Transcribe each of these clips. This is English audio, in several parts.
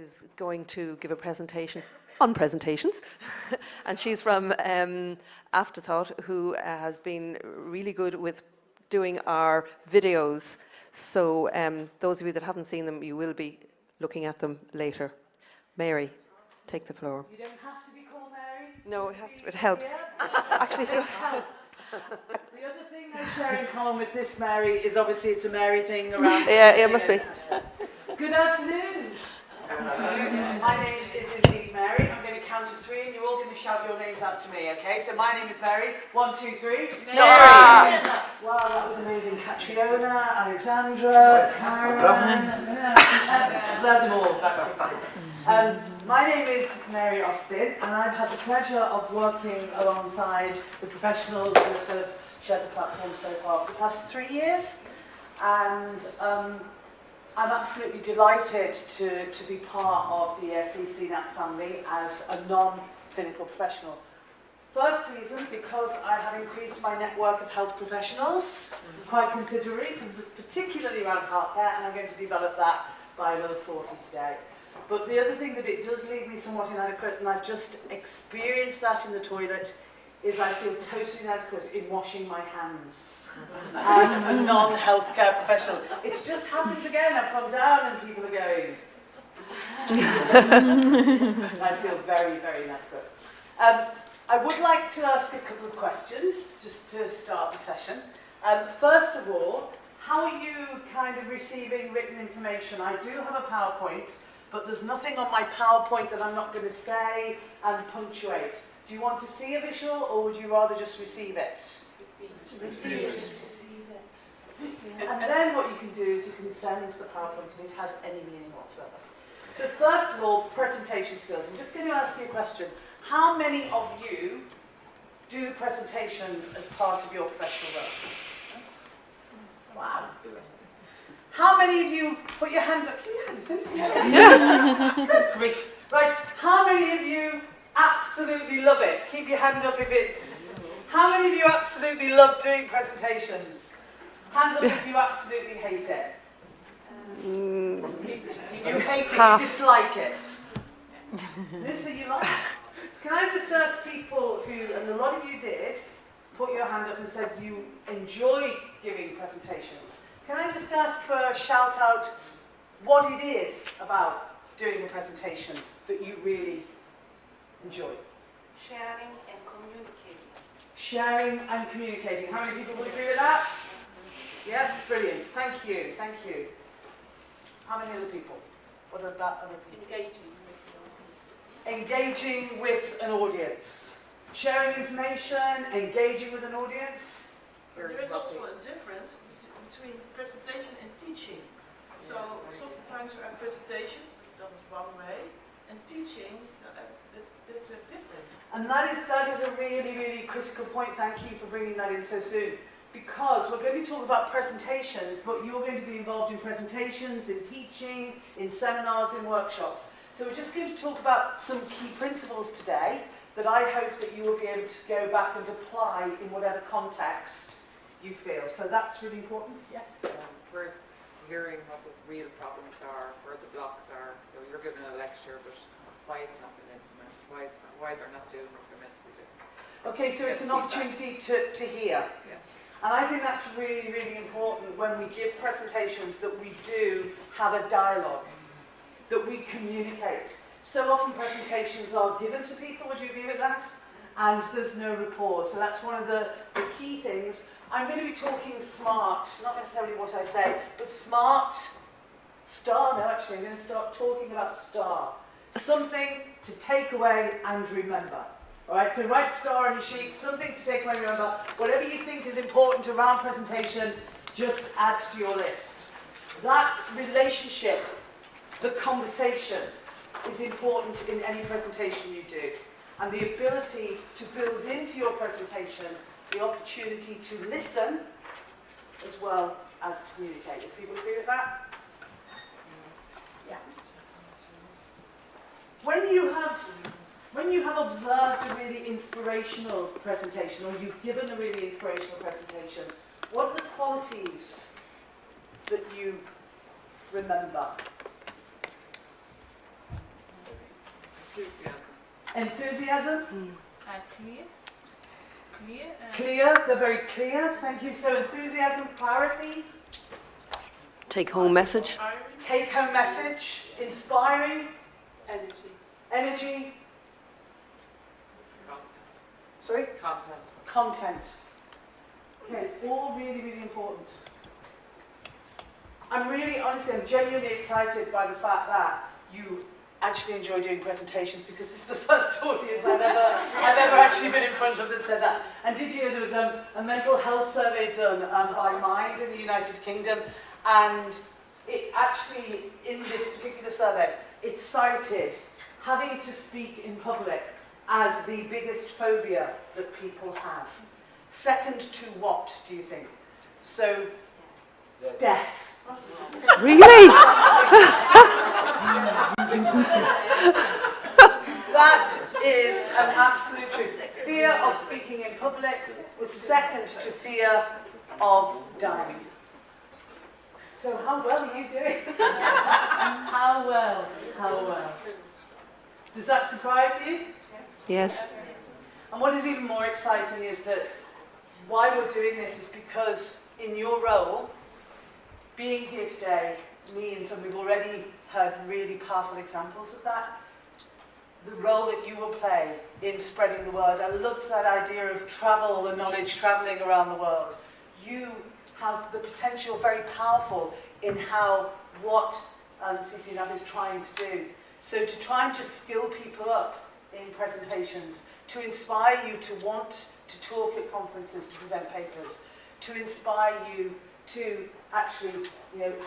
is going to give a presentation on presentations. And she's from Afterthought, who has been really good with doing our videos. So those of you that haven't seen them, you will be looking at them later. Mary, take the floor. You don't have to be called Mary. No, it has to. It helps. Actually, it helps. The other thing I share in common with this Mary is obviously it's a Mary thing around. Yeah, it must be. Good afternoon. My name is indeed Mary. I'm going to count to 3 and you're all going to shout your names out to me, okay? So my name is Mary. 1, 2, 3. Mary! Wow, that was amazing. Catriona, Alexandra, Karen. Love them all. My name is Mary Austin, and I've had the pleasure of working alongside the professionals that have shared the platform so far for the past 3 years. And I'm absolutely delighted to be part of the CCNAP family as a non-clinical professional. First reason, because I have increased my network of health professionals quite considerably, particularly around healthcare, and I'm going to develop that by another 40 today. But the other thing that it does leave me somewhat inadequate, and I've just experienced that in the toilet, is I feel totally inadequate in washing my hands. As a non-healthcare professional. It's just happened again. I've gone down and people are going. I feel very, very inadequate. I would like to ask a couple of questions just to start the session. First of all, how are you kind of receiving written information? I do have a PowerPoint, but there's nothing on my PowerPoint that I'm not going to say and punctuate. Do you want to see a visual or would you rather just receive it? Receive it. And then what you can do is you can send the PowerPoint and it has any meaning whatsoever. So first of all, presentation skills. I'm just going to ask you a question. How many of you do presentations as part of your professional work? Wow. How many of you put your hand up? Keep your hand up. Good grief. Right. How many of you absolutely love it? Keep your hand up if it's... How many of you absolutely love doing presentations? Hands up if you absolutely hate it. You hate it, you dislike it. No, so you like it. Can I just ask people who, and a lot of you did, put your hand up and said you enjoy giving presentations. Can I just ask for a shout out what it is about doing a presentation that you really enjoy? Sharing and communicating. Sharing and communicating. How many people would agree with that? Yeah, brilliant. Thank you, thank you. How many other people? What about other people? Engaging with an audience. Sharing information, engaging with an audience. There is also a difference between presentation and teaching. So sometimes you have presentation, done one way, and teaching, that's a different. And that is a really, really critical point. Thank you for bringing that in so soon. Because we're going to talk about presentations, but you're going to be involved in presentations, in teaching, in seminars, in workshops. So we're just going to talk about some key principles today that I hope that you will be able to go back and apply in whatever context you feel. So that's really important. Yes? We're hearing what the real problems are, where the blocks are. So you're giving a lecture, but why it's not been implemented, why they're not doing what they're meant to be doing. Okay, so it's an opportunity to hear. Yes. And I think that's really, really important when we give presentations that we do have a dialogue, that we communicate. So often presentations are given to people, would you agree with that? And there's no rapport. So that's one of the key things. I'm going to be talking smart, not necessarily what I say, but smart, star, no actually, I'm going to start talking about star. Something to take away and remember. Alright, so write star on your sheet, something to take away and remember. Whatever you think is important around presentation, just add to your list. That relationship, the conversation, is important in any presentation you do. And the ability to build into your presentation the opportunity to listen as well as to communicate. Do people agree with that? Yeah. When you have observed a really inspirational presentation, or you've given a really inspirational presentation, what are the qualities that you remember? Enthusiasm? Clear. Clear. Clear, they're very clear, thank you. So enthusiasm, clarity, Take home message. take-home message, inspiring, Energy. energy, sorry? Content. Okay, all really, really important. I'm genuinely excited by the fact that you actually enjoy doing presentations, because this is the first audience I've ever actually been in front of that said that. And did you know there was a mental health survey done by Mind in the United Kingdom, and it actually, in this particular survey, it cited having to speak in public as the biggest phobia that people have. Second to what, do you think? So, death. Really? That is an absolute truth. Fear of speaking in public was second to fear of dying. So how well are you doing? How well? How well? Does that surprise you? Yes. And what is even more exciting is that why we're doing this is because in your role, being here today means, and we've already heard really powerful examples of that, the role that you will play in spreading the word. I loved that idea of travel, the knowledge traveling around the world. You have the potential, very powerful, in how what CCNAB is trying to do. So to try and just skill people up in presentations, to inspire you to want to talk at conferences, to present papers, to inspire you to actually,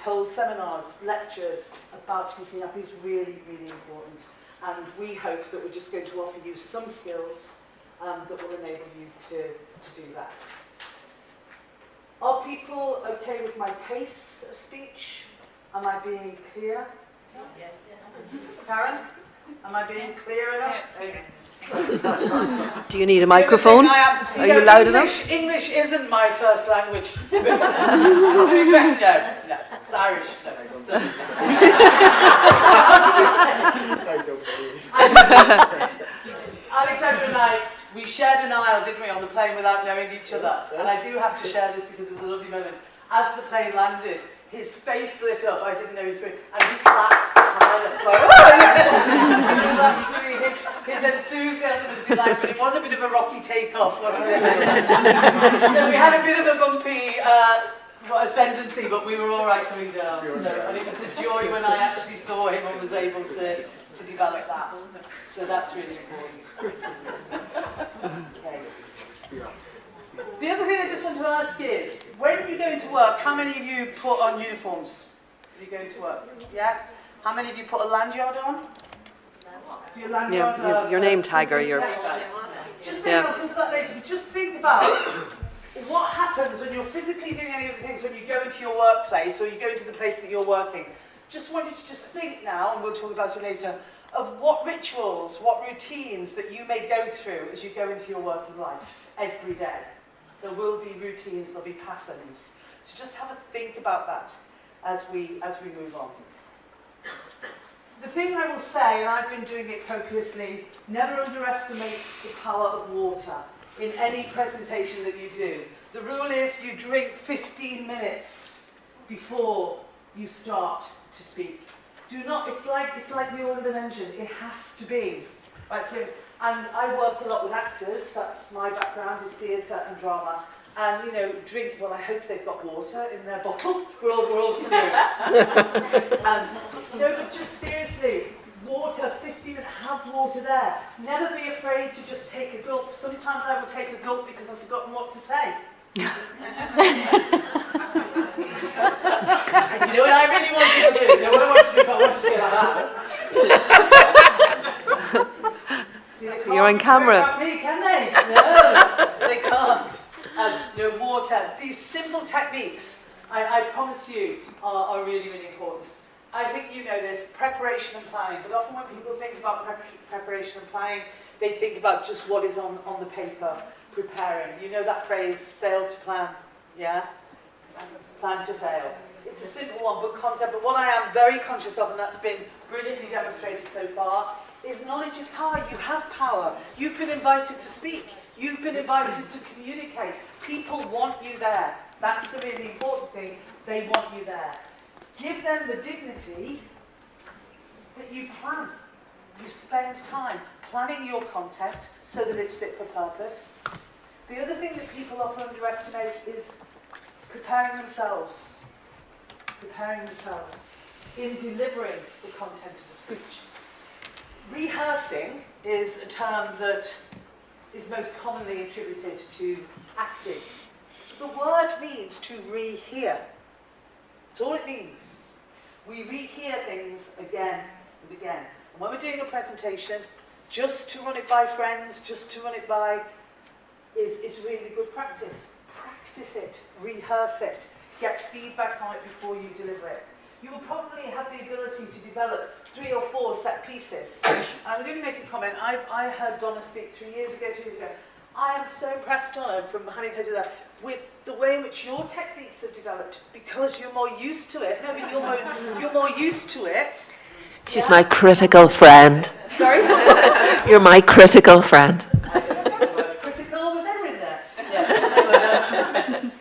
hold seminars, lectures about CCNAB is really, really important. And we hope that we're just going to offer you some skills that will enable you to do that. Are people okay with my pace of speech? Am I being clear? Yes. Karen, am I being clear enough? Do you need a microphone? Are you loud enough? English isn't my first language. No, it's Irish. Alexandra and I, we shared an aisle, didn't we, on the plane without knowing each other. And I do have to share this because it was a lovely moment. As the plane landed, his face lit up. I didn't know he was going, and he clapped the pilot. So it was absolutely his enthusiasm and delight, but it was a bit of a rocky takeoff, wasn't it? So we had a bit of a bumpy ascendancy, but we were all right coming down. So, and it was a joy when I actually saw him and was able to develop that. So that's really important. Okay. The other thing I just want to ask is, when you go into work, how many of you put on uniforms when you go into work? Yeah? How many of you put a lanyard on? Do you lanyard Your name tag or your... Just think, I'll come to that later, but just think about what happens when you're physically doing any of the things when you go into your workplace or you go into the place that you're working. Just want you to just think now, and we'll talk about it later, of what rituals, what routines that you may go through as you go into your working life every day. There will be routines, there'll be patterns. So just have a think about that as we move on. The thing I will say, and I've been doing it copiously, never underestimate the power of water in any presentation that you do. The rule is you drink 15 minutes before you start to speak. Do not, it's like the oil of an engine, it has to be. Right, and I work a lot with actors, that's my background, is theatre and drama. And, drink, well, I hope they've got water in their bottle. We're all familiar. No, but just seriously, water, 50 minutes, have water there. Never be afraid to just take a gulp. Sometimes I will take a gulp because I've forgotten what to say. And do you know what I really want you to do? You know what I want you to do? I want you to do like that. See, You're on camera. About me, can they? No, they can't. Water. These simple techniques, I promise you, are really, really important. I think you know this, preparation and planning, but often when people think about preparation and planning, they think about just what is on the paper, preparing. You know that phrase, fail to plan, yeah? Plan to fail. It's a simple one, but content. But what I am very conscious of, and that's been brilliantly demonstrated so far, is knowledge is power. You have power. You've been invited to speak. You've been invited to communicate. People want you there. That's the really important thing. They want you there. Give them the dignity that you plan. You spend time planning your content so that it's fit for purpose. The other thing that people often underestimate is preparing themselves. Preparing themselves in delivering the content of the speech. Rehearsing is a term that is most commonly attributed to acting. The word means to rehear. That's all it means. We rehear things again and again. And when we're doing a presentation, just to run it by friends, just to run it by, is really good practice. Practice it, rehearse it, get feedback on it before you deliver it. You will probably have the ability to develop 3 or 4 set pieces. I'm going to make a comment. I heard Donna speak 2 years ago. I am so impressed, Donna, from having her do that, with the way in which your techniques have developed, because you're more used to it. No, but you're more used to it. She's my critical friend. Sorry? You're my critical friend. I didn't know the word critical was ever in there. Yes.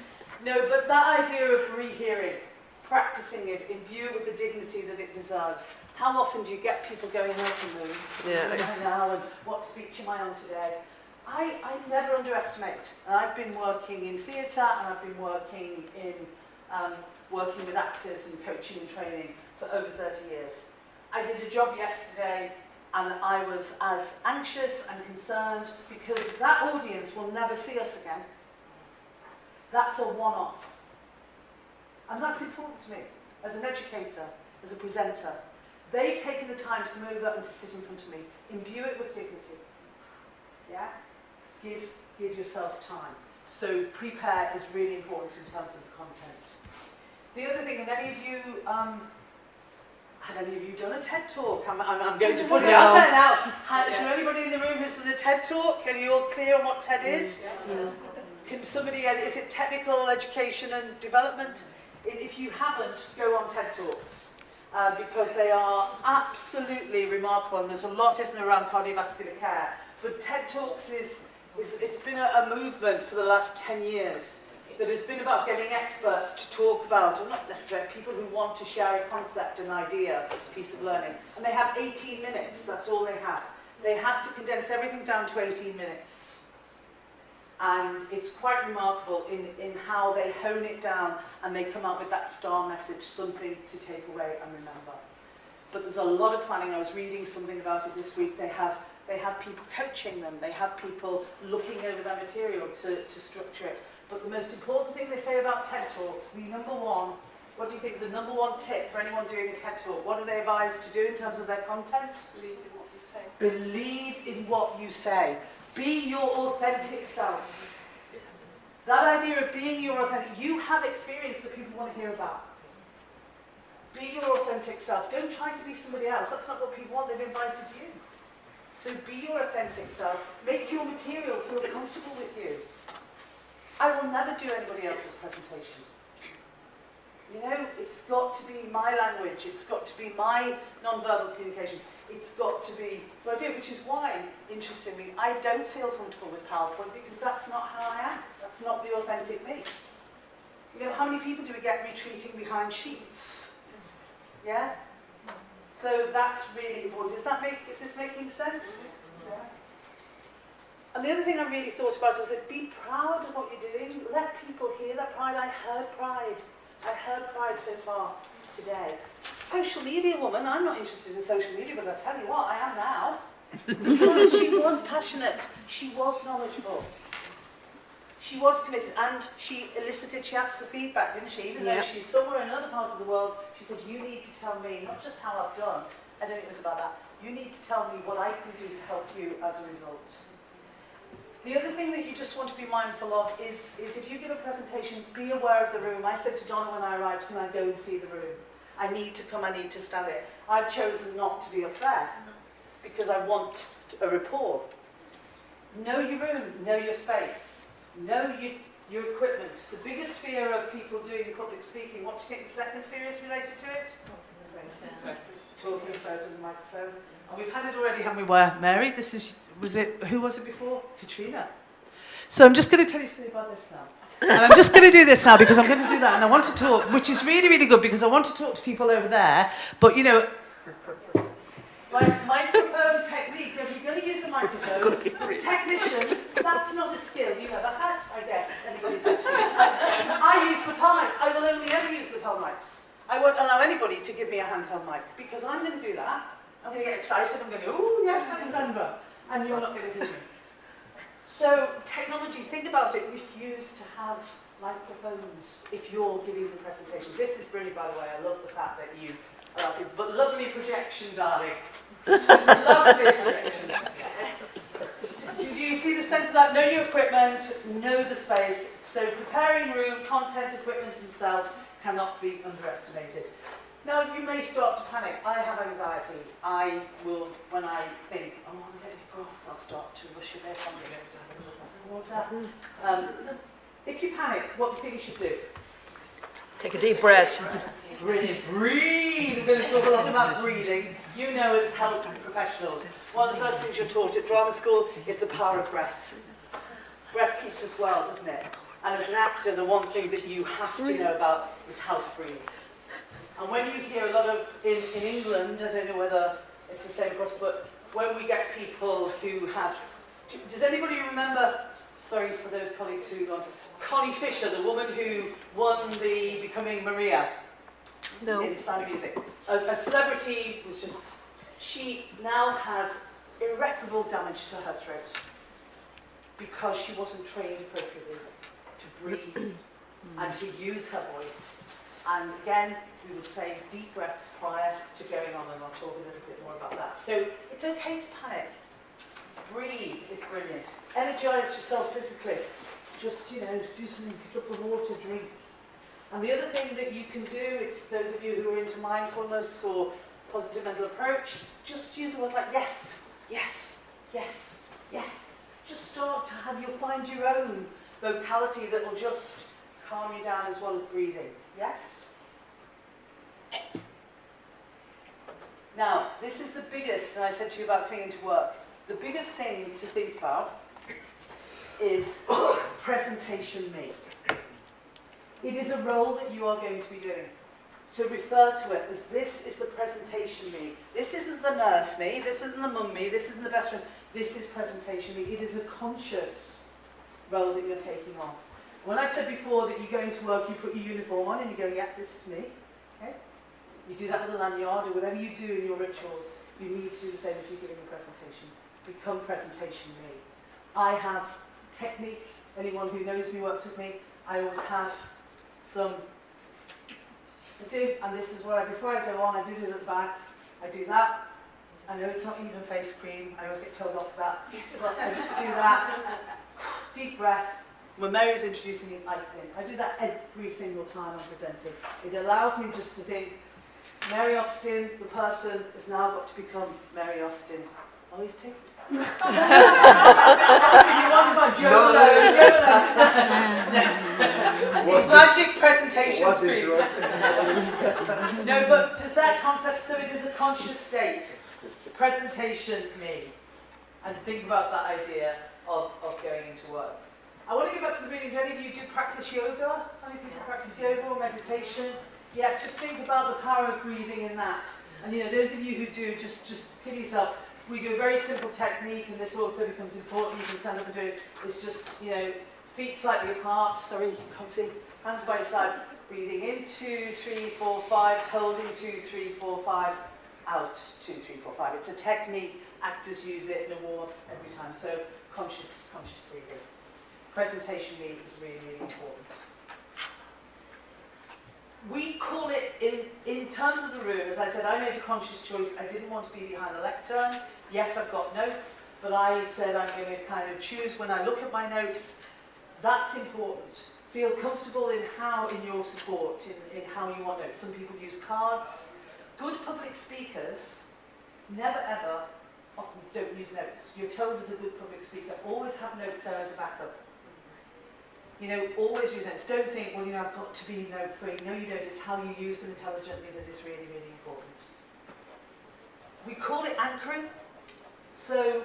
No, but that idea of rehearing, practicing it, imbue it with the dignity that it deserves. How often do you get people going home from the room? Yeah. Now, and what speech am I on today? I never underestimate. And I've been working in theatre, and I've been working in working with actors and coaching and training for over 30 years. I did a job yesterday, and I was as anxious and concerned because that audience will never see us again. That's a one-off. And that's important to me as an educator, as a presenter. They've taken the time to come over and to sit in front of me. Imbue it with dignity. Yeah? Give yourself time. So prepare is really important in terms of the content. The other thing, have any of you done a TED Talk? I'm going to put it out there now. Is there anybody in the room who's done a TED Talk? Are you all clear on what TED is? Yeah. Can somebody, is it technical education and development? If you haven't, go on TED Talks. Because they are absolutely remarkable, and there's a lot, isn't there, around cardiovascular care. But TED Talks it's been a movement for the last 10 years that has been about getting experts to talk about, or not necessarily people who want to share a concept, an idea, a piece of learning. And they have 18 minutes, that's all they have. They have to condense everything down to 18 minutes. And it's quite remarkable in how they hone it down and they come up with that star message, something to take away and remember. But there's a lot of planning. I was reading something about it this week. They have people coaching them. They have people looking over their material to structure it. But the most important thing they say about TED Talks, the number one, what do you think the number one tip for anyone doing a TED Talk? What are they advised to do in terms of their content? Believe in what you say. Believe in what you say. Be your authentic self. That idea of being your authentic, you have experience that people want to hear about. Be your authentic self. Don't try to be somebody else. That's not what people want. They've invited you. So be your authentic self. Make your material feel comfortable with you. I will never do anybody else's presentation. You know, it's got to be my language. It's got to be my non-verbal communication. It's got to be what I do, which is why, interestingly, I don't feel comfortable with PowerPoint because that's not how I am. That's not the authentic me. You know, how many people do we get retreating behind sheets? Yeah? So that's really important. Is this making sense? Yeah. And the other thing I really thought about was that be proud of what you're doing. Let people hear that pride. I heard pride. I heard pride so far today. Social media woman, I'm not interested in social media, but I tell you what, I am now. Because she was passionate. She was knowledgeable. She was committed, and she asked for feedback, didn't she? Even though she's somewhere in another part of the world, she said, you need to tell me, not just how I've done, I don't think it was about that, you need to tell me what I can do to help you as a result. The other thing that you just want to be mindful of is if you give a presentation, be aware of the room. I said to Donna when I arrived, can I go and see the room? I need to come, I need to stand there. I've chosen not to be up there because I want a rapport. Know your room, know your space, know your equipment. The biggest fear of people doing public speaking, what do you think the second fear is related to it? talking in front of the microphone. And we've had it already, haven't we? Where Mary? Who was it before? Katrina. So I'm just going to tell you something about this now. And I'm just going to do this now because I'm going to do that, and I want to talk, which is really, really good because I want to talk to people over there. But you know, microphone technique. If you're going to use a microphone, technicians, that's not a skill you've ever had, I guess. Anybody's said to you. I use the palm mic. I will only ever use the palm mics. I won't allow anybody to give me a handheld mic because I'm going to do that. I'm going to get excited. I'm going to go, oh yes, Alexandra, and you're not going to hear me. So technology, think about it, refuse to have microphones if you're giving the presentation. This is brilliant, by the way. I love the fact that you are up here. But lovely projection, darling. Lovely projection. Do you see the sense of that? Know your equipment, know the space. So preparing room, content, equipment and self cannot be underestimated. Now, you may start to panic. I have anxiety. I will, when I think, oh, I'm getting across, I'll start to rush a bit. I'm going to have a little glass of water. If you panic, what do you think you should do? Take a deep breath. Brilliant. Breathe. We're going to talk a lot about breathing. You know, as health professionals, one of the first things you're taught at drama school is the power of breath. Breath keeps us well, doesn't it? And as an actor, the one thing that you have to know about is how to breathe. And when you hear a lot of, in England, I don't know whether it's the same across, but when we get people who have, does anybody remember, sorry for those colleagues who gone, Connie Fisher, the woman who won the Becoming Maria in Sound of Music. A celebrity was just, she now has irreparable damage to her throat because she wasn't trained appropriately to breathe and to use her voice. And again, we would say deep breaths prior to going on, and I'll talk a little bit more about that. So it's okay to panic. Breathe is brilliant. Energize yourself physically. Just, you know, do something, pick up the water, drink. And the other thing that you can do, it's those of you who are into mindfulness or positive mental approach, just use a word like yes, yes, yes, yes. Just start to have, you'll find your own vocality that will just calm you down as well as breathing. Yes? Now, this is the biggest, and I said to you about coming into work, the biggest thing to think about is presentation me. It is a role that you are going to be doing. So refer to it as this is the presentation me. This isn't the nurse me, this isn't the mum me, this isn't the best friend. This is presentation me. It is a conscious role that you're taking on. When I said before that you go into work, you put your uniform on and you go, yeah, this is me. Okay? You do that with a lanyard or whatever you do in your rituals. You need to do the same if you're giving a presentation. Become presentation me. I have technique. Anyone who knows me, works with me, I always have some, I do, and this is where before I go on, I do it at the back. I do that. I know it's not even face cream. I always get told off for that. But I just do that. Deep breath. When Mary's introducing me, I do that every single time I'm presenting. It allows me just to think, Mary Austin, the person, has now got to become Mary Austin. Oh, he's taken. Obviously, you want about Joe It's magic presentation screen. No, but does that concept, so it is a conscious state. Presentation me. And think about that idea of going into work. I want to go back to the beginning. Do any of you do practice yoga? How many people practice yoga or meditation? Yeah, just think about the power of breathing in that. And you know, those of you who do, just give yourself. We do a very simple technique, and this also becomes important. You can stand up and do it. It's just, you know, feet slightly apart. Sorry, you can't see. Hands by your side. Breathing in 2, 3, 4, 5. Holding 2, 3, 4, 5. Out 2, 3, 4, 5. It's a technique. Actors use it in a warm-up every time. So conscious breathing. Presentation me is really, really important. We call it, in terms of the room, as I said, I made a conscious choice. I didn't want to be behind a lectern. Yes, I've got notes, but I said I'm going to kind of choose when I look at my notes. That's important. Feel comfortable in your support, in how you want notes. Some people use cards. Good public speakers never ever often don't use notes. You're told as a good public speaker, always have notes there as a backup. You know, always use notes. Don't think, well, you know, I've got to be note-free. No, you don't. It's how you use them intelligently that is really, really important. We call it anchoring. So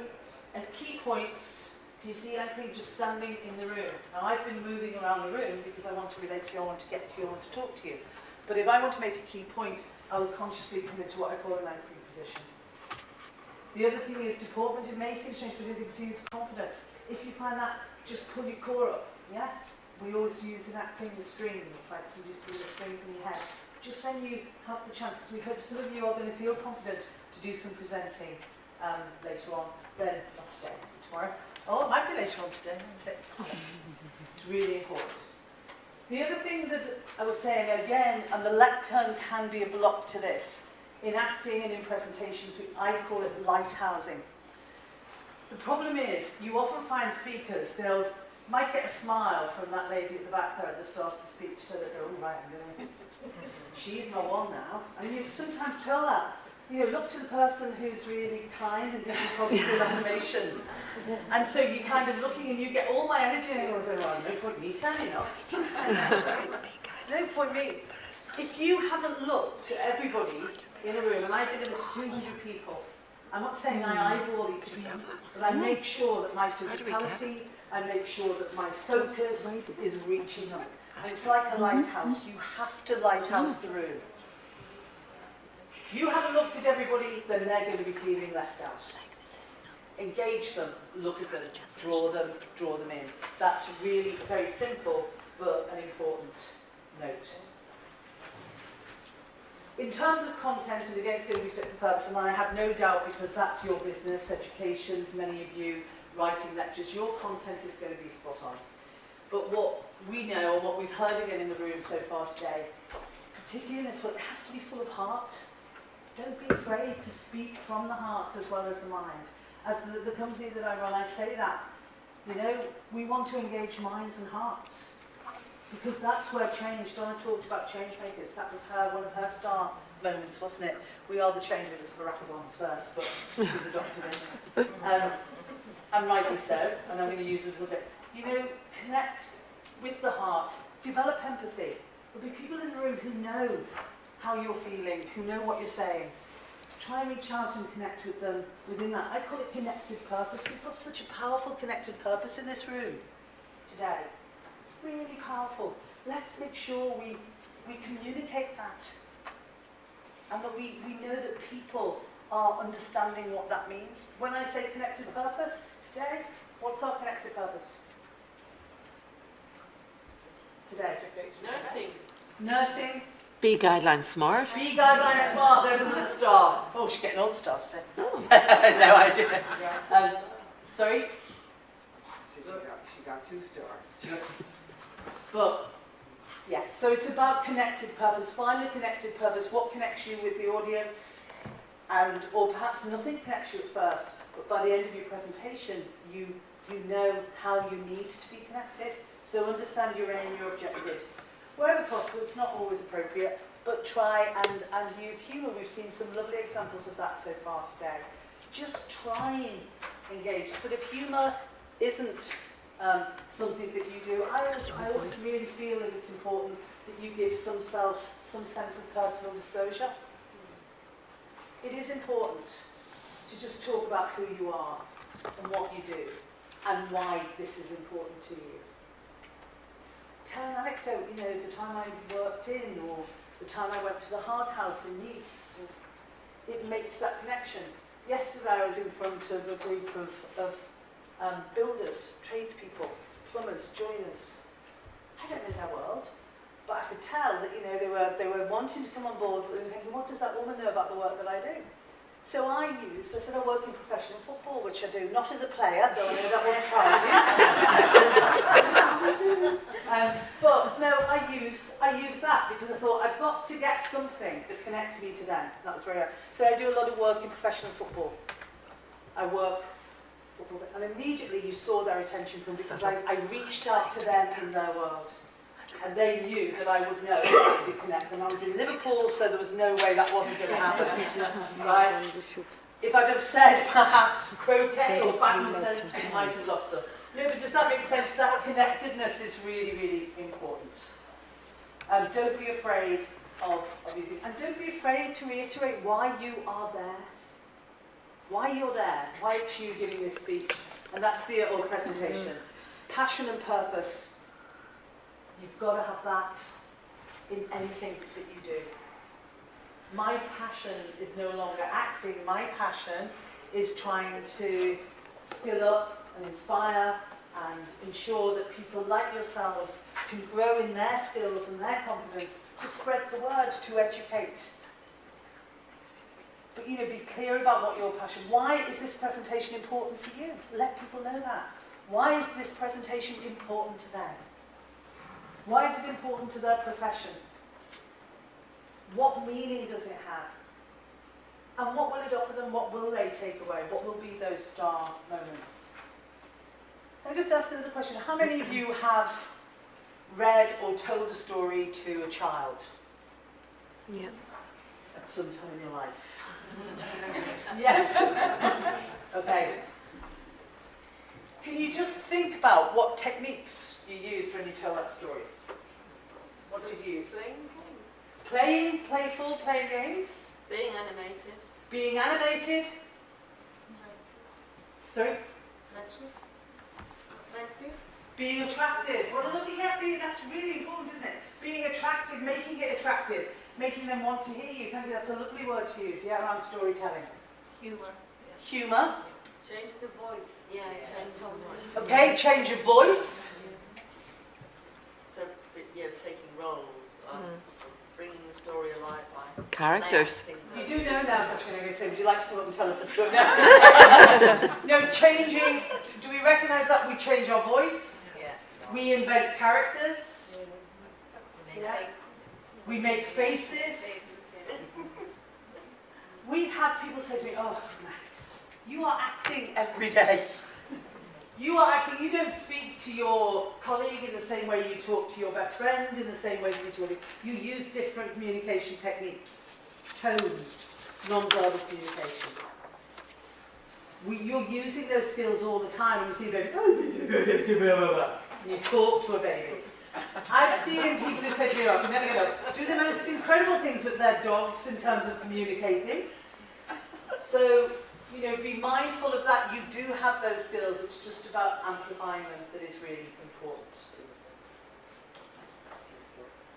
at key points, you see anchoring just standing in the room. Now I've been moving around the room because I want to relate to you, I want to get to you, I want to talk to you. But if I want to make a key point, I will consciously come into what I call an anchoring position. The other thing is deportment. It may seem strange, but it exudes confidence. If you find that, just pull your core up, yeah? We always use in acting the string. It's like somebody's pulling a string from your head. Just when you have the chance, because we hope some of you are going to feel confident to do some presenting later on, then not today, tomorrow. Oh, it might be later on today, isn't it? It's really important. The other thing that I was saying again, and the lectern can be a block to this, in acting and in presentations, I call it lighthousing. The problem is, you often find speakers, they might get a smile from that lady at the back there at the start of the speech, so that they're all right, she's my one now. And you sometimes tell that. You know, look to the person who's really kind and giving positive affirmation. And so you're kind of looking and you get all my energy and everyone's like, well, no point me turning up. No point me. If you haven't looked at everybody in a room, and I did it to 200 people, I'm not saying I eyeball each of them, but I make sure that my physicality, I make sure that my focus is reaching them. And it's like a lighthouse. You have to lighthouse the room. If you haven't looked at everybody, then they're going to be feeling left out. Engage them, look at them, draw them in. That's really very simple, but an important note. In terms of content, and again, it's going to be fit for purpose, and I have no doubt, because that's your business, education, for many of you, writing lectures, your content is going to be spot on. But what we know, and what we've heard again in the room so far today, particularly in this one, it has to be full of heart. Don't be afraid to speak from the heart as well as the mind. As the company that I run, I say that. You know, we want to engage minds and hearts. Because that's where change, Donna talked about change makers. That was one of her star moments, wasn't it? We are the change makers for rapid ones first, but she's adopted it. And rightly so, and I'm going to use it a little bit. You know, connect with the heart, develop empathy. There'll be people in the room who know how you're feeling, who know what you're saying. Try and reach out and connect with them within that. I call it connected purpose. We've got such a powerful connected purpose in this room today. Really powerful. Let's make sure we communicate that. And that we know that people are understanding what that means. When I say connected purpose today, what's our connected purpose? Today. Nursing. Nursing. Be guideline smart. Be guideline smart. There's another star. Oh, she's getting all the stars today. Oh. No, I didn't. Sorry? She got 2 stars. But, yeah, so it's about connected purpose. Find the connected purpose. What connects you with the audience? Or perhaps nothing connects you at first, but by the end of your presentation, you know how you need to be connected. So understand your aim, your objectives. Wherever possible, it's not always appropriate, but try and use humour. We've seen some lovely examples of that so far today. Just try and engage. But if humour isn't something that you do, I always really feel that it's important that you give some sense of personal disclosure. It is important to just talk about who you are and what you do and why this is important to you. Tell an anecdote, you know, the time I worked in, or the time I went to the Hard House in Nice. It makes that connection. Yesterday I was in front of a group of builders, tradespeople, plumbers, joiners. I don't know their world, but I could tell that, you know, they were wanting to come on board, but they were thinking, what does that woman know about the work that I do? So I said I work in professional football, which I do, not as a player, though I know that will surprise you. But no, I used that because I thought I've got to get something that connects me to them. That was very. So I do a lot of work in professional football. I work football, and immediately you saw their attention from because I reached out to them in their world. And they knew that I would know to connect them. I was in Liverpool, so there was no way that wasn't going to happen. Right? If I'd have said perhaps croquet or badminton, I might have lost them. No, but does that make sense? That connectedness is really, really important. Don't be afraid of using, and don't be afraid to reiterate why you are there. why you're there, why it's you giving this speech, and that's the or presentation. Passion and purpose. You've got to have that in anything that you do. My passion is no longer acting. My passion is trying to skill up and inspire and ensure that people like yourselves can grow in their skills and their confidence to spread the word, to educate. But be clear about what your passion. Why is this presentation important for you? Let people know that. Why is this presentation important to them? Why is it important to their profession? What meaning does it have? And what will it offer them? What will they take away? What will be those star moments? Let me just ask another question. How many of you have read or told a story to a child? Yeah. At some time in your life? Yes? Okay. Can you just think about what techniques you used when you tell that story? What did you use? Playing, playful, playing games? Being animated. Being animated? Sorry? Being attractive. What a lovely, that's really important, isn't it? Being attractive, making it attractive, making them want to hear you. Thank you, that's a lovely word to use, around storytelling. Humour. Humour. Change the voice. Yeah, change the voice. Okay, change of voice. So, taking roles, bringing the story alive by Characters. You do know now, Katrina, so would you like to come up and tell us the story? No, no, changing, do we recognise that we change our voice? Yeah. We invent characters. Yeah. We make faces. We have people say to me, oh, Matt, you are acting every day. You are acting, you don't speak to your colleague in the same way you talk to your best friend, in the same way you talk. You use different communication techniques, tones, non-verbal communication. You're using those skills all the time. And you see a baby, and you talk to a baby. I've seen people who say to me, oh, never get up, do the most incredible things with their dogs in terms of communicating. So, be mindful of that. You do have those skills. It's just about amplifying them that is really important.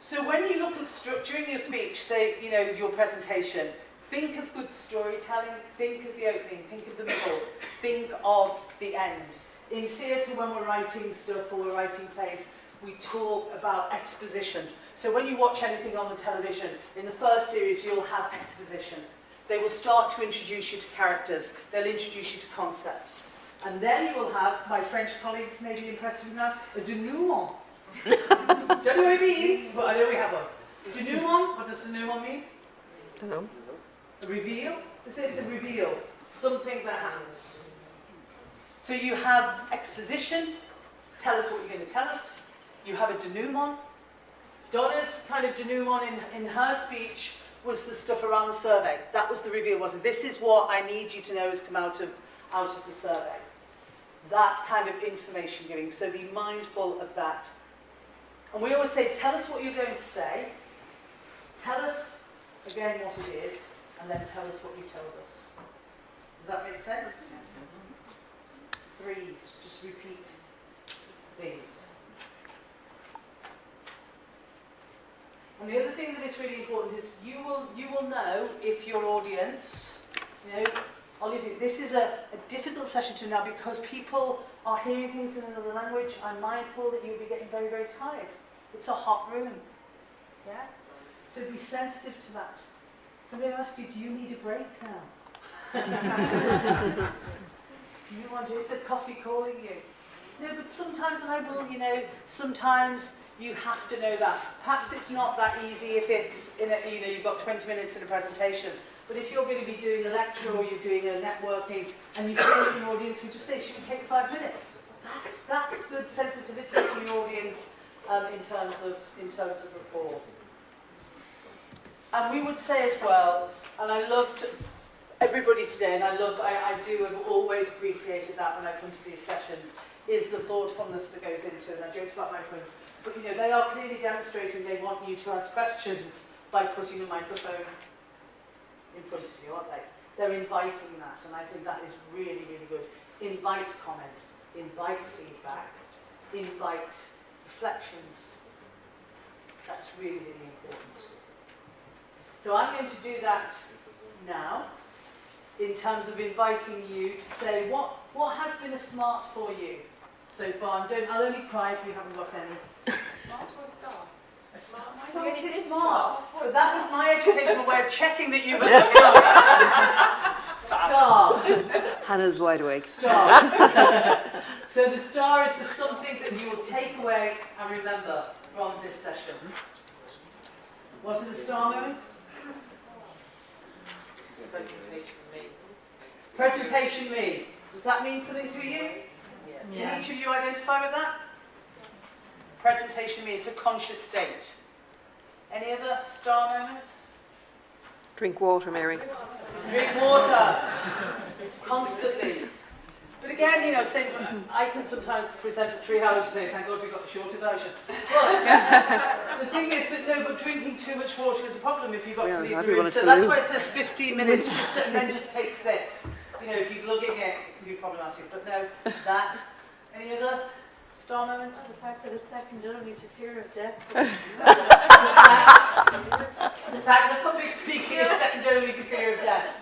So when you look at during your speech, your presentation, think of good storytelling, think of the opening, think of the middle, think of the end. In theatre, when we're writing stuff or we're writing plays, we talk about exposition. So when you watch anything on the television, in the first series, you'll have exposition. They will start to introduce you to characters. They'll introduce you to concepts. And then you will have, my French colleagues may be impressed with now, a denouement. Don't know what it means, but I know we have one. Denouement, what does denouement mean? Don't know. A reveal? This is a reveal. Something that happens. So you have exposition. Tell us what you're going to tell us. You have a denouement. Donna's kind of denouement in her speech was the stuff around the survey. That was the reveal, wasn't it? This is what I need you to know has come out of the survey. That kind of information giving. So be mindful of that. And we always say, tell us what you're going to say. Tell us, again, what it is. And then tell us what you told us. Does that make sense? Threes. Just repeat these. And the other thing that is really important is you will know if your audience, obviously this is a difficult session to know because people are hearing things in another language. I'm mindful that you'll be getting very, very tired. It's a hot room. Yeah? So be sensitive to that. Somebody will ask you, do you need a break now? Do you want to, is the coffee calling you? No, but sometimes, and I will, sometimes you have to know that. Perhaps it's not that easy if it's, you've got 20 minutes in a presentation. But if you're going to be doing a lecture or you're doing a networking and you feel in your audience, we just say, should we take 5 minutes? That's good sensitivity to your audience in terms of rapport. And we would say as well, and I loved everybody today, and I do have always appreciated that when I come to these sessions, is the thoughtfulness that goes into it. And I joked about my friends, but they are clearly demonstrating they want you to ask questions by putting a microphone in front of you, aren't they? they're inviting that, and I think that is really, really good. Invite comment, invite feedback, invite reflections. That's really, really important. So I'm going to do that now, in terms of inviting you to say what has been a smart for you so far. And I'll only cry if you haven't got any. Smart or star? A star? You Why is already it did smart? smart. But that was my educational way of checking that you've understood. Star. Hannah's wide awake. Star. So the star is the something that you will take away and remember from this session. What are the star moments? Presentation me. Presentation me. Does that mean something to you? Yeah. Can each of you identify with that? Presentation me, it's a conscious state. Any other star moments? Drink water, Mary. Drink water. Constantly. But again, you know, I can sometimes present for 3 hours a day, thank God we got the shorter version. But the thing is that no, but drinking too much water is a problem if you've got to leave the everyone room. is So for that's you. why it says 15 minutes and then just take sips. You know, if you're lugging it, it can be problematic. But no, that. Any other star moments? The fact that it's secondary to fear of death. The fact that public speaking is secondarily to fear of death.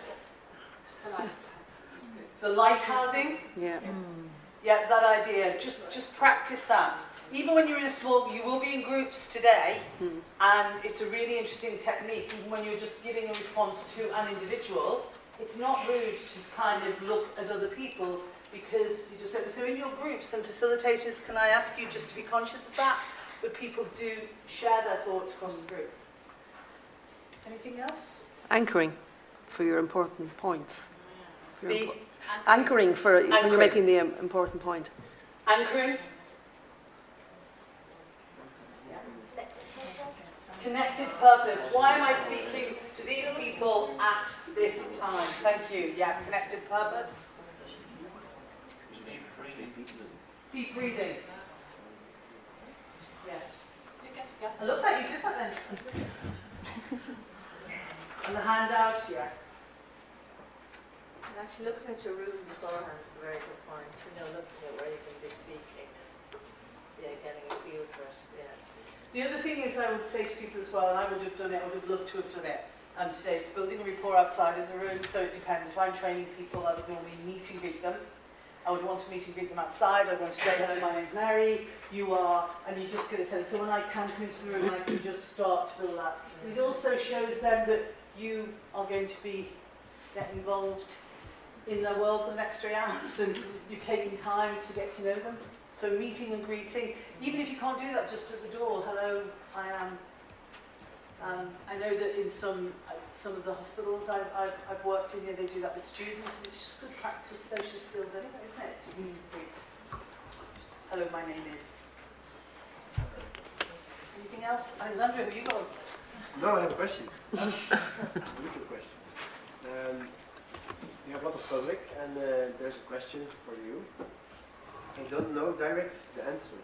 The lighthousing. Yeah. Yeah, that idea. Just practice that. Even when you're in a small, you will be in groups today, and it's a really interesting technique. Even when you're just giving a response to an individual, it's not rude to kind of look at other people because you just don't. So in your groups and facilitators, can I ask you just to be conscious of that? But people do share their thoughts across the group. Anything else? Anchoring for your important points. Your The impo- Anchoring for when Anchoring. you're making the important point. anchoring. Connected purpose. Why am I speaking to these people at this time? Thank you. Yeah, connected purpose. Deep breathing. Yeah. I love that you did that then. That's good. And the handout, yeah. And actually looking at your room beforehand is a very good point. You know, looking at where you're going to be speaking. Yeah, getting a feel for it. Yeah. The other thing is I would say to people as well, and I would have done it, I would have loved to have done it today, it's building a rapport outside of the room, so it depends. If I'm training people, I would normally meet and greet them. I would want to meet and greet them outside. I'd want to say, hello, my name's Mary, you are, and you just get a sense. So when I can come into the room, I can just start to build that. It also shows them that you are going to be getting involved in their world for the next 3 hours, and you've taken time to get to know them. So meeting and greeting, even if you can't do that just at the door, hello, I am. I know that in some of the hospitals I've worked in here, they do that with students, and it's just good practice social skills anyway, isn't it? To meet and greet. Hello, my name is. Anything else? Alexandra, have you got? No, I have a question. A little question. You have a lot of public, and there's a question for you. I don't know direct the answer.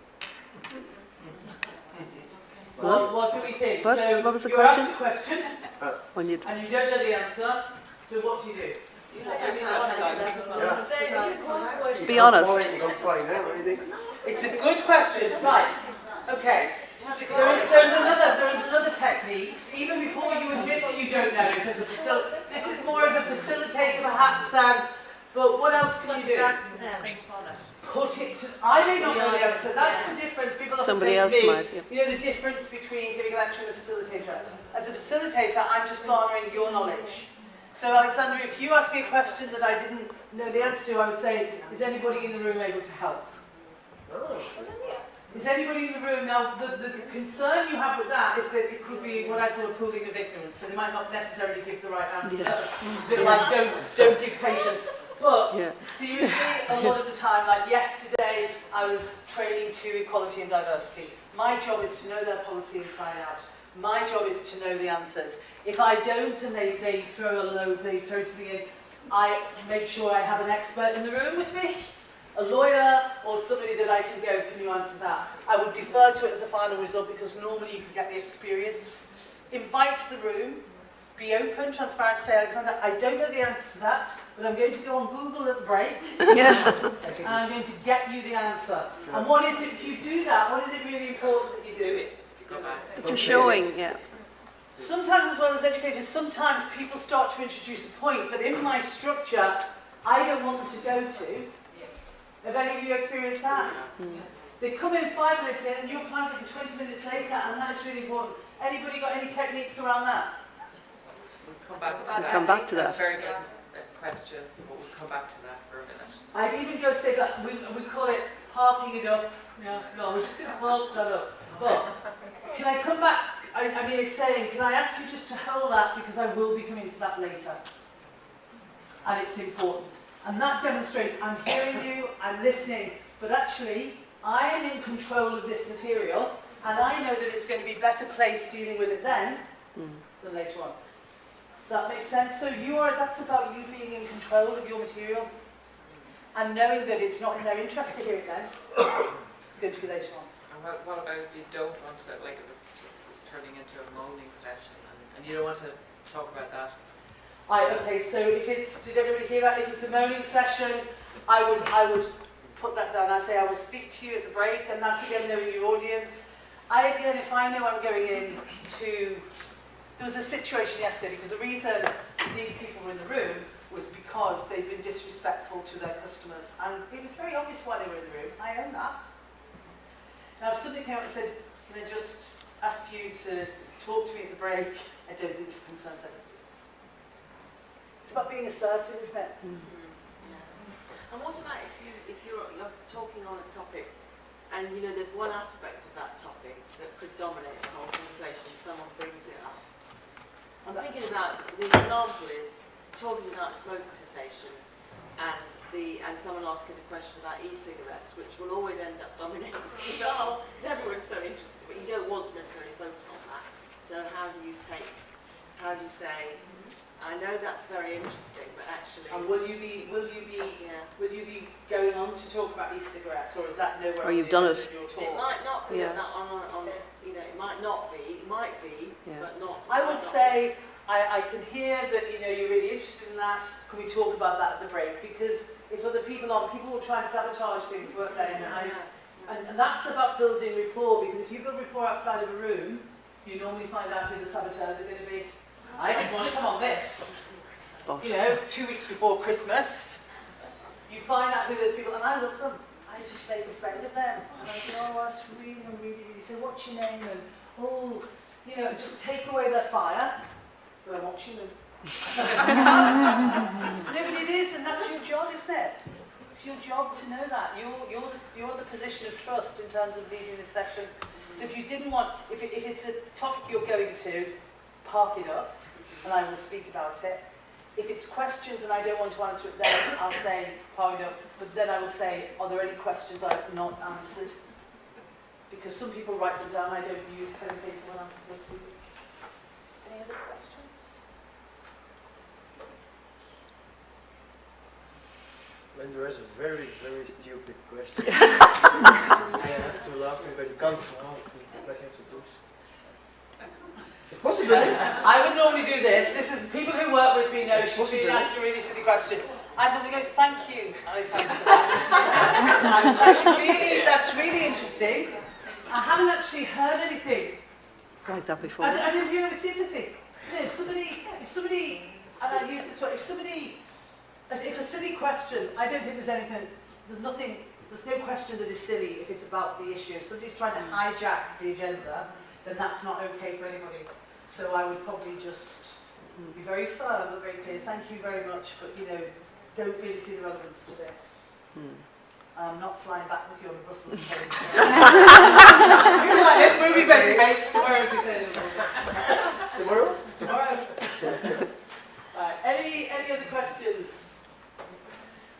What do we think? What? So What was the you're question? asked a question, When you and you don't know the answer, so what do you do? be honest. Don't find out anything. It's a good question. Right. Okay. There is another technique. Even before you admit that you don't know, it says this is more as a facilitator, perhaps, than. But what else can you do? Put it to. I may not know the answer. That's the difference. People often Somebody say else to me, might, yeah. you know, the difference between giving a lecture and a facilitator. As a facilitator, I'm just garnering your knowledge. So, Alexandra, if you ask me a question that I didn't know the answer to, I would say, is anybody in the room able to help? Oh. Is anybody in the room now? The concern you have with that is that it could be what I call a pooling of ignorance, and they might not necessarily give the right answer. It's a bit like don't give patience. But seriously, a lot of the time, like yesterday, I was training to equality and diversity. My job is to know their policy inside out. My job is to know the answers. If I don't, and they throw a load, they throw something in, I make sure I have an expert in the room with me. A lawyer or somebody that I can go, can you answer that? I would defer to it as a final result because normally you can get the experience. Invite the room, be open, transparent, say, Alexander, I don't know the answer to that, but I'm going to go on Google at the break, Yeah. and I'm going to get you the answer. And what is it, if you do that, what is it really important that you do? Go back. But you're showing, yeah. Sometimes, as well as educators, sometimes people start to introduce a point that in my structure, I don't want them to go to. Have any of you experienced that? They come in 5 minutes in and you're planted for 20 minutes later, and that is really important. Anybody got any techniques around that? We'll come back to We'll that. come back to That's that. very good question, but we'll come back to that for a minute. I'd even go say that we call it parking it up. Yeah, no, we're just going to park that up. But can I come back? I mean, it's saying, can I ask you just to hold that because I will be coming to that later. And it's important. And that demonstrates I'm hearing you, I'm listening, but actually I am in control of this material and I know that it's going to be better placed dealing with it then than later on. Does that make sense? So that's about you being in control of your material and knowing that it's not in their interest to hear it then. It's going to be later on. And what about if you don't want to, like, if it just is turning into a moaning session and you don't want to talk about that? Okay, so if it's, did everybody hear that? If it's a moaning session, I would put that down. I say I will speak to you at the break, and that's again knowing your audience. Again, if I know I'm going in to, there was a situation yesterday because the reason these people were in the room was because they'd been disrespectful to their customers, and it was very obvious why they were in the room. I own that. Now, if somebody came out and said, "Can I just ask you to talk to me at the break?" I don't think this concerns anybody. It's about being assertive, isn't it? And what about if you're talking on a topic and you know there's one aspect of that topic that could dominate the whole conversation, someone brings it up. I'm thinking about, the example is talking about smoke cessation and someone asking a question about e-cigarettes, which will always end up dominating the whole, because everyone's so interested, but you don't want to necessarily focus on that. So how do you say, I know that's very interesting, but actually... And will you be going on to talk about e-cigarettes, or is that nowhere? Or you've done it. It might not be Yeah. on it might not be, it might be, Yeah. but not... I would say, I can hear that you're really interested in that. Can we talk about that at the break? Because if other people will try and sabotage things, won't they? And that's about building rapport, because if you build rapport outside of a room, you normally find out who the saboteurs are going to be. I didn't want to come on this. But 2 weeks before Christmas, you find out who those people are, and I love them. I just make a friend of them. And I go, oh, that's really, really, really. So what's your name? And, just take away their fire. But I'm watching them. No, but it is, and that's your job, isn't it? It's your job to know that. You're the position of trust in terms of leading this session. So if you didn't want, if it's a topic you're going to, park it up, and I will speak about it. If it's questions and I don't want to answer it then, I'll say, park it up. But then I will say, are there any questions I've not answered? Because some people write them down, I don't use pen and paper when I'm speaking. Any other questions? When there is a very, very stupid question, you have to laugh, but you can't laugh, but you have to do it. It's possible. I would normally do this. This is people who work with me know she's being asked a really silly question. I'd normally go, thank you, Alexander, for that. That's really interesting. I haven't actually heard anything. like that before. I don't know if it's interesting. If somebody, and I use this word, if a silly question, I don't think there's no question that is silly if it's about the issue. If somebody's trying to hijack the agenda, then that's not okay for anybody. So I would probably just be very firm but very clear. Thank you very much, but don't really see the relevance to this. I'm not flying back with you on the Brussels train. You like this? We'll be busy, mates. Tomorrow, as he said. Tomorrow? Tomorrow. Any other questions?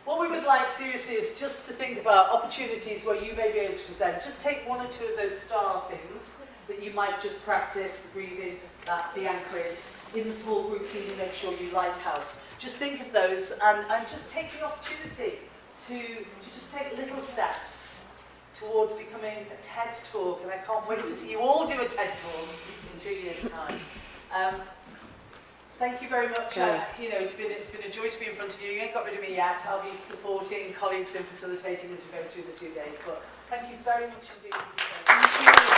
What we would like, seriously, is just to think about opportunities where you may be able to present. Just take one or two of those star things that you might just practice, the breathing, the anchoring, in small groups, even make sure you lighthouse. Just think of those and just take the opportunity to just take little steps towards becoming a TED Talk. And I can't wait to see you all do a TED Talk in 3 years' time. Thank you very much. Yeah. You know, it's been a joy to be in front of you. You ain't got rid of me yet. I'll be supporting colleagues and facilitating as we go through the 2 days. But thank you very much indeed. Thank you.